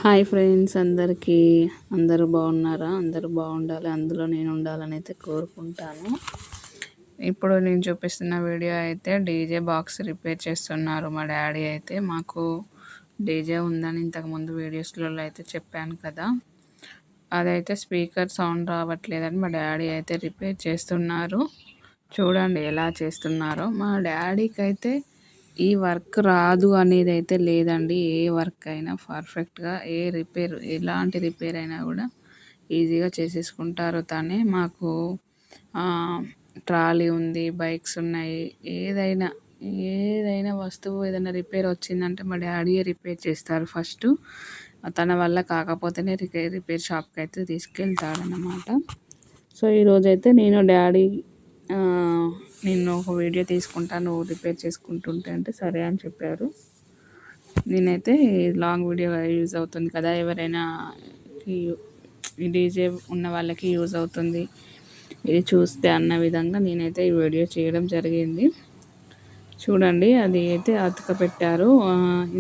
Hi friends అందరికీ. అందరూ బాగున్నారా? అందరూ బాగుండాలి, అందులో నేను ఉండాలని అయితే కోరుకుంటాను. ఇప్పుడు నేను చూపిస్తున్న వీడియో అయితే డీజే బాక్స్ రిపేర్ చేస్తున్నారు మా డాడీ అయితే. మాకు డీజే ఉందని ఇంతకుముందు వీడియోస్లలో అయితే చెప్పాను కదా, అదైతే స్పీకర్ సౌండ్ రావట్లేదని మా డాడీ అయితే రిపేర్ చేస్తున్నారు. చూడండి ఎలా చేస్తున్నారో. మా డాడీకి అయితే ఈ వర్క్ రాదు అనేది అయితే లేదండి. ఏ వర్క్ అయినా పర్ఫెక్ట్గా, ఎలాంటి రిపేర్ అయినా కూడా ఈజీగా చేసేసుకుంటారు తనే. మాకు ట్రాలీ ఉంది, బైక్స్ ఉన్నాయి, ఏదైనా వస్తువు ఏదైనా రిపేర్ వచ్చిందంటే మా డాడీయే రిపేర్ చేస్తారు ఫస్ట్. తన వల్ల కాకపోతేనే రిపేర్ షాప్కి అయితే తీసుకెళ్తాడనమాట. సో ఈరోజైతే నేను ఒక వీడియో తీసుకుంటాను, నువ్వు రిపేర్ చేసుకుంటుంటే అంటే సరే అని చెప్పారు. నేనైతే లాంగ్ వీడియో యూజ్ అవుతుంది కదా, ఎవరైనా ఈ డీజే ఉన్న వాళ్ళకి యూజ్ అవుతుంది ఇది చూస్తే అన్న విధంగా నేనైతే ఈ వీడియో చేయడం జరిగింది. చూడండి, అది అయితే అతక పెట్టారు.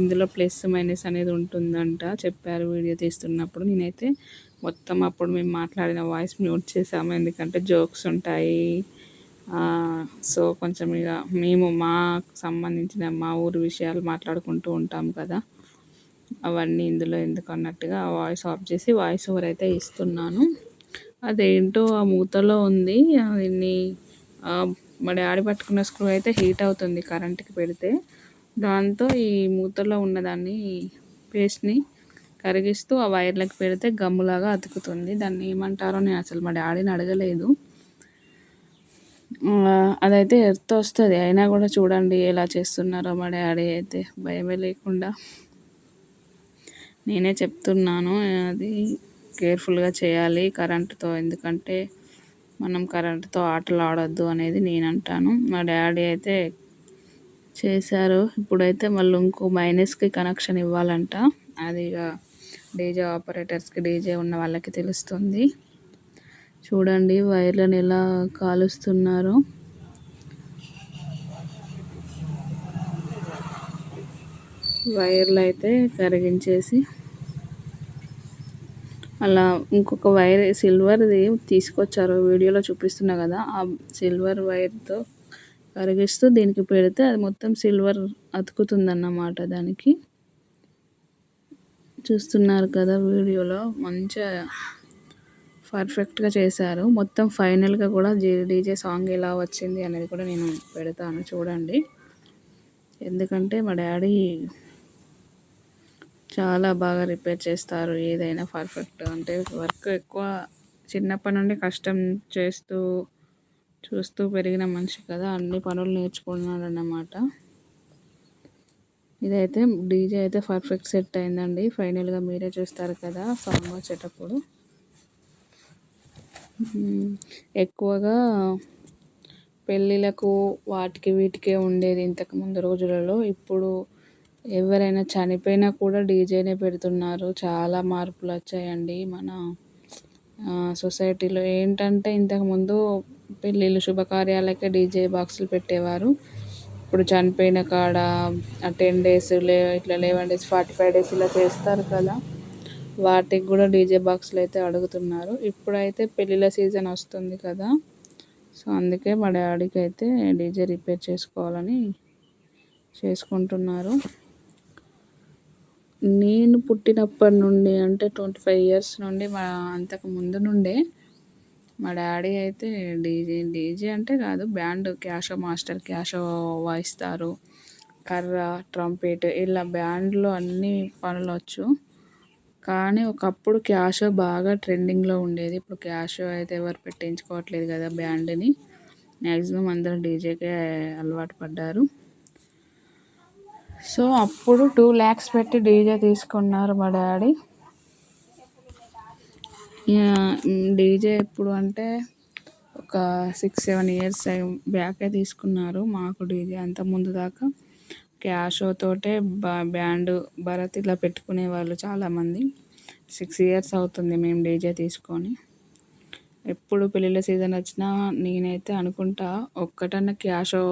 ఇందులో ప్లస్ మైనస్ అనేది ఉంటుందంట చెప్పారు వీడియో తీస్తున్నప్పుడు. నేనైతే మొత్తం అప్పుడు మేము మాట్లాడిన వాయిస్ మ్యూట్ చేసాము, ఎందుకంటే జోక్స్ ఉంటాయి. సో కొంచెం ఇక మేము మాకు సంబంధించిన మా ఊరి విషయాలు మాట్లాడుకుంటూ ఉంటాం కదా, అవన్నీ ఇందులో ఎందుకు అన్నట్టుగా ఆ వాయిస్ ఆఫ్ చేసి వాయిస్ ఓవర్ అయితే ఇస్తున్నాను. అదేంటో ఆ మూతలో ఉంది. దీన్ని మా డాడీ పట్టుకున్న స్క్రూ అయితే హీట్ అవుతుంది కరెంట్కి పెడితే. దాంతో ఈ మూతలో ఉన్నదాన్ని పేస్ట్ని కరిగిస్తూ ఆ వైర్లకు పెడితే గమ్ములాగా అతుకుతుంది. దాన్ని ఏమంటారో నేను అసలు మా డాడీని అడగలేదు. అదైతే ఎర్త్ వస్తుంది, అయినా కూడా చూడండి ఎలా చేస్తున్నారో మా డాడీ అయితే భయమే లేకుండా. నేనే చెప్తున్నాను అది కేర్ఫుల్గా చేయాలి కరెంటుతో, ఎందుకంటే మనం కరెంటుతో ఆటలు ఆడొద్దు అనేది నేను అంటాను. మా డాడీ అయితే చేశారు. ఇప్పుడైతే మళ్ళీ ఇంకో మైనస్కి కనెక్షన్ ఇవ్వాలంట. అది ఇక డీజే ఆపరేటర్స్కి, డీజే ఉన్న వాళ్ళకి తెలుస్తుంది. చూడండి వైర్లను ఎలా కాలుస్తున్నారో. వైర్లు అయితే కరిగించేసి అలా ఇంకొక వైర్ సిల్వర్ది తీసుకొచ్చారు, వీడియోలో చూపిస్తున్నా కదా, ఆ సిల్వర్ వైర్తో కరిగిస్తూ దీనికి పెడితే అది మొత్తం సిల్వర్ అతుకుతుందన్నమాట. దానికి చూస్తున్నారు కదా వీడియోలో, మంచిగా పర్ఫెక్ట్గా చేశారు మొత్తం. ఫైనల్గా కూడా డీజే సాంగ్ ఎలా వచ్చింది అనేది కూడా నేను పెడతాను చూడండి, ఎందుకంటే మా డాడీ చాలా బాగా రిపేర్ చేస్తారు ఏదైనా పర్ఫెక్ట్. అంటే వర్క్ ఎక్కువ చిన్నప్పటి నుండి కష్టం చూస్తూ పెరిగిన మనిషి కదా, అన్ని పనులు నేర్చుకున్నాడు అన్నమాట. ఇదైతే డీజే అయితే పర్ఫెక్ట్ సెట్ అయిందండి. ఫైనల్గా మీరే చూస్తారు కదా సాంగ్ వచ్చేటప్పుడు. ఎక్కువగా పెళ్ళిళ్ళకు వాటికి వీటికే ఉండేది ఇంతకుముందు రోజులలో. ఇప్పుడు ఎవరైనా చనిపోయినా కూడా డీజేనే పెడుతున్నారు. చాలా మార్పులు వచ్చాయండి మన సొసైటీలో. ఏంటంటే ఇంతకుముందు పెళ్ళిళ్ళు శుభకార్యాలకే డీజే బాక్సులు పెట్టేవారు. ఇప్పుడు చనిపోయిన కాడ 10 days ఇట్లా 11 days 45 days ఇలా చేస్తారు కదా, వాటికి కూడా డీజే బాక్సులు అయితే అడుగుతున్నారు. ఇప్పుడైతే పెళ్ళిళ్ళ సీజన్ వస్తుంది కదా, సో అందుకే మా డాడీకి అయితే డీజే రిపేర్ చేసుకోవాలని చేసుకుంటున్నారు. నేను పుట్టినప్పటి నుండి అంటే 25 years నుండి అంతకు ముందు నుండే మా డాడీ అయితే డీజే అంటే కాదు, బ్యాండ్, మాస్టర్ క్యాషో వాయిస్తారు. కర్ర, ట్రంపెట్, ఇలా బ్యాండ్లో అన్ని పనులు వచ్చు. కానీ ఒకప్పుడు క్యాషో బాగా ట్రెండింగ్లో ఉండేది. ఇప్పుడు క్యాషో అయితే ఎవరు పెట్టించుకోవట్లేదు కదా బ్యాండ్ని. మ్యాక్సిమం అందరూ డీజేకే అలవాటు పడ్డారు. సో అప్పుడు 2 lakhs పెట్టి డీజే తీసుకున్నారు మా డాడీ. డీజే ఎప్పుడు అంటే ఒక 6-7 years బ్యాకే తీసుకున్నారు మాకు డీజే. అంత ముందు దాకా క్యాషోతోటే బ్యాండ్, భరత్ ఇలా పెట్టుకునే వాళ్ళు చాలామంది. 6 years అవుతుంది మేము డీజే తీసుకొని. ఎప్పుడు పెళ్ళిళ్ళ సీజన్ వచ్చినా నేనైతే అనుకుంటా ఒక్కటన్నా క్యాషో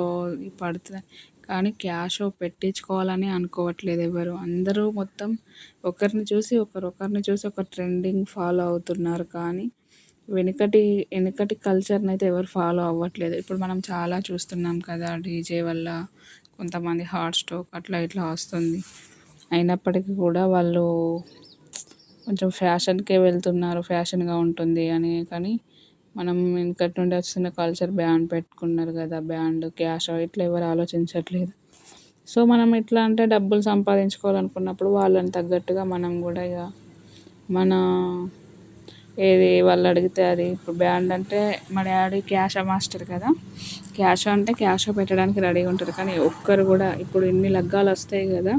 పడుతుంది, కానీ క్యాష్ పెట్టించుకోవాలని అనుకోవట్లేదు ఎవరు. అందరూ మొత్తం ఒకరిని చూసి ఒకరు ట్రెండింగ్ ఫాలో అవుతున్నారు. కానీ వెనకటి కల్చర్‌ని అయితే ఎవరు ఫాలో అవ్వట్లేదు. ఇప్పుడు మనం చాలా చూస్తున్నాం కదా! డీజే వల్ల కొంతమంది హార్ట్ స్ట్రోక్ అట్లా ఇట్లా వస్తుంది. అయినప్పటికీ కూడా వాళ్ళు కొంచెం ఫ్యాషన్‌కే వెళ్తున్నారు. ఫ్యాషన్‌గా ఉంటుంది అని. కానీ మనం వెనకటి నుండి వస్తున్న కల్చర్ బ్యాండ్ పెట్టుకున్నారు కదా! బ్యాండ్, క్యాష్ ఇట్లా ఎవరు ఆలోచించట్లేదు. సో, మనం ఎట్లా అంటే డబ్బులు సంపాదించుకోవాలనుకున్నప్పుడు వాళ్ళని తగ్గట్టుగా మనం కూడా ఇక మన ఏది వాళ్ళు అడిగితే అది. ఇప్పుడు బ్యాండ్ అంటే మా డాడీ క్యాషో మాస్టర్ కదా! క్యాషో అంటే క్యాషో పెట్టడానికి రెడీగా ఉంటారు. కానీ ఒక్కరు కూడా ఇప్పుడు ఇన్ని లగ్గాలు వస్తాయి కదా!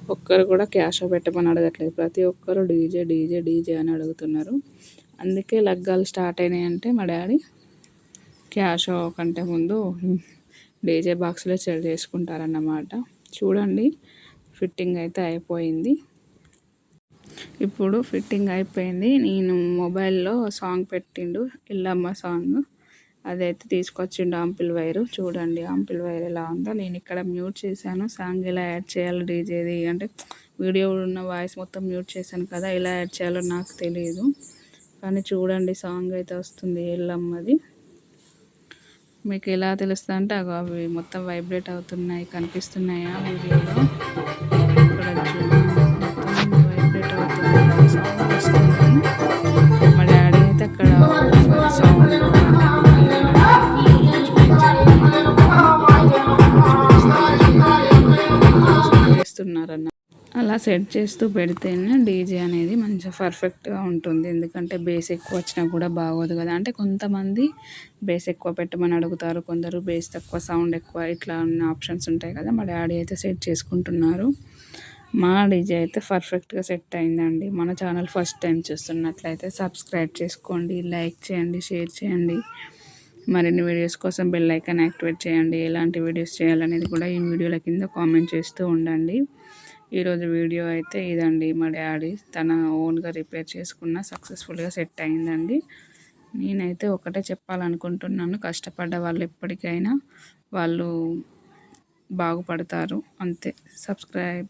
ఒక్కరు కూడా క్యాషో పెట్టమని అడగట్లేదు. ప్రతి ఒక్కరు డీజే డీజే డీజే అని అడుగుతున్నారు. అందుకే లగ్గాలు స్టార్ట్ అయినాయంటే మా డాడీ క్యాషో కంటే ముందు డీజే బాక్స్లో చేసుకుంటారన్నమాట. చూడండి, ఫిట్టింగ్ అయితే అయిపోయింది. ఇప్పుడు ఫిట్టింగ్ అయిపోయింది. నేను మొబైల్లో సాంగ్ పెట్టిండు, ఎల్లమ్మ సాంగ్. అదైతే తీసుకొచ్చిండు ఆంపిల్ వైరు. చూడండి ఆంపిల్ వైర్ ఎలా ఉందో. నేను ఇక్కడ మ్యూట్ చేశాను. సాంగ్ ఎలా యాడ్ చేయాలో డీజేది అంటే వీడియో ఉన్న వాయిస్ మొత్తం మ్యూట్ చేశాను కదా! ఎలా యాడ్ చేయాలో నాకు తెలియదు. కానీ చూడండి సాంగ్ అయితే వస్తుంది ఎల్లమ్మది. మీకు ఎలా తెలుస్తుంది అంటే అవి మొత్తం వైబ్రేట్ అవుతున్నాయి, కనిపిస్తున్నాయా వీడియోలో? ఇక్కడ మొత్తం వైబ్రేట్ అవుతుంది, సౌండ్ వస్తుంది. మా డాడీ అయితే అక్కడ సౌండ్ చేస్తున్నారన్న. అలా సెట్ చేస్తూ పెడితేనే డీజే అనేది మంచిగా పర్ఫెక్ట్గా ఉంటుంది. ఎందుకంటే బేస్ ఎక్కువ వచ్చినా కూడా బాగోదు కదా! అంటే కొంతమంది బేస్ ఎక్కువ పెట్టమని అడుగుతారు, కొందరు బేస్ తక్కువ సౌండ్ ఎక్కువ, ఇట్లా ఉన్న ఆప్షన్స్ ఉంటాయి కదా! మా డాడీ అయితే సెట్ చేసుకుంటున్నారు. మా డీజే అయితే పర్ఫెక్ట్గా సెట్ అయిందండి. మన ఛానల్ ఫస్ట్ టైం చూస్తున్నట్లయితే సబ్స్క్రైబ్ చేసుకోండి, లైక్ చేయండి, షేర్ చేయండి. మరిన్ని వీడియోస్ కోసం బెల్ ఐకాన్ యాక్టివేట్ చేయండి. ఎలాంటి వీడియోస్ చేయాలనేది కూడా ఈ వీడియోల కింద కామెంట్ చేస్తూ ఉండండి. ఈరోజు వీడియో అయితే ఇదండి. మా డాడీ తన ఓన్గా రిపేర్ చేసుకున్న సక్సెస్ఫుల్గా సెట్ అయిందండి. నేనైతే ఒకటే చెప్పాలనుకుంటున్నాను, కష్టపడ్డ వాళ్ళు ఎప్పటికైనా వాళ్ళు బాగుపడతారు. అంతే. సబ్స్క్రైబ్.